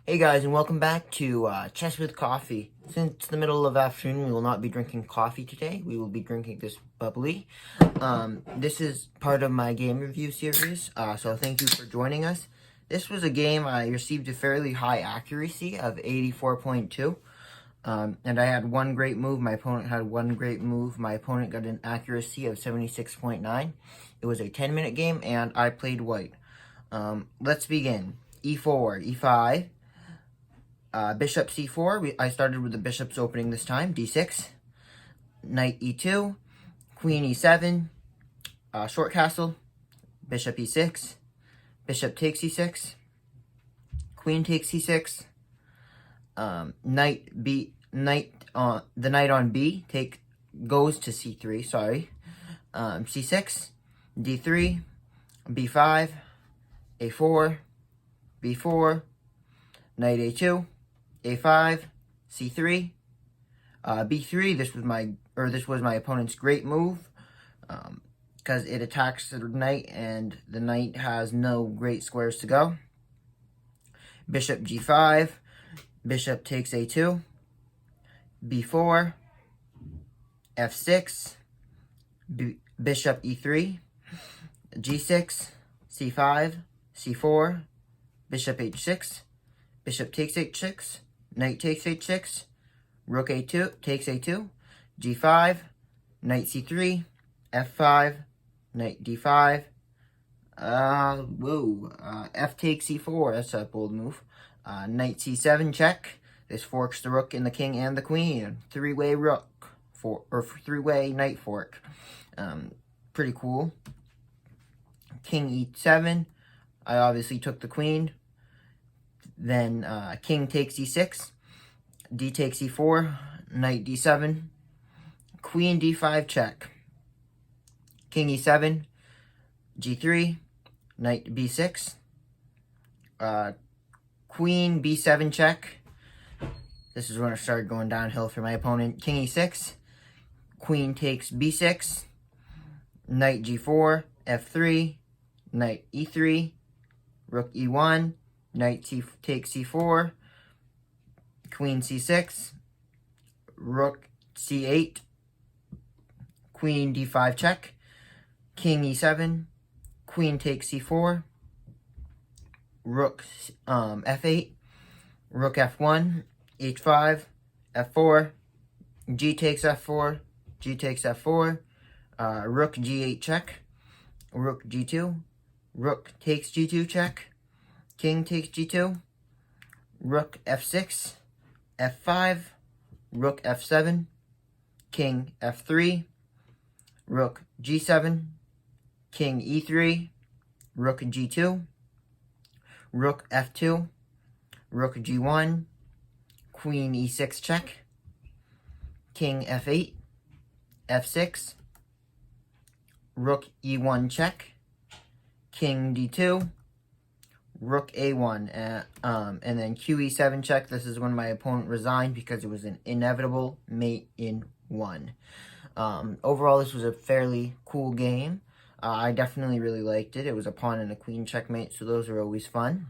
Hey guys, and welcome back to Chess with Coffee. Since it's the middle of afternoon, we will not be drinking coffee today. We will be drinking this bubbly. This is part of my game review series, so thank you for joining us. This was a game I received a fairly high accuracy of 84.2. And I had one great move. My opponent had one great move. My opponent got an accuracy of 76.9. It was a 10-minute game, and I played white. Let's begin. E4, E5. Bishop c4, I started with the bishops opening this time. d6, knight e2, queen e7, short castle, bishop e6, bishop takes e6, queen takes e6, the knight on b goes to c3, sorry, c6, d3, b5, a4, b4, knight a2, a5, c3, b3. This was my opponent's great move, because it attacks the knight, and the knight has no great squares to go. Bishop g5, bishop takes a2, b4, f6, bishop e3, g6, c5, c4, bishop h6, bishop takes h6, knight takes h6, rook a2 takes a2, g5, knight c3, f5, knight d5, f takes c4, that's a bold move, knight c7 check. This forks the rook and the king and the queen, three-way three-way knight fork, pretty cool. King e7, I obviously took the queen. Then king takes e6, d takes e4, knight d7, queen d5 check, king e7, g3, knight b6, queen b7 check. This is when it started going downhill for my opponent. King e6, queen takes b6, knight g4, f3, knight e3, rook e1, knight takes c4, queen c6, rook c8, queen d5 check, king e7, queen takes c4, rook f8, rook f1, h5, f4, g takes f4, g takes f4, rook g8 check, rook g2, rook takes g2 check, king takes g2, rook f6, f5, rook f7, king f3, rook g7, king e3, rook g2, rook f2, rook g1, queen e6 check, king f8, f6, rook e1 check, king d2, rook a1, and then qe7 check. This is when my opponent resigned because it was an inevitable mate in one. Overall, this was a fairly cool game. I definitely really liked it. It was a pawn and a queen checkmate, so those are always fun.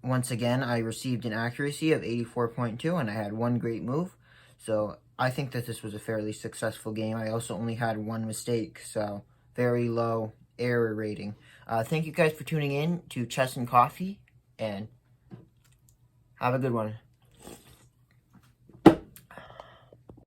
Once again, I received an accuracy of 84.2, and I had one great move. So I think that this was a fairly successful game. I also only had one mistake, so very low error rating. Thank you guys for tuning in to Chess and Coffee, and have a good one.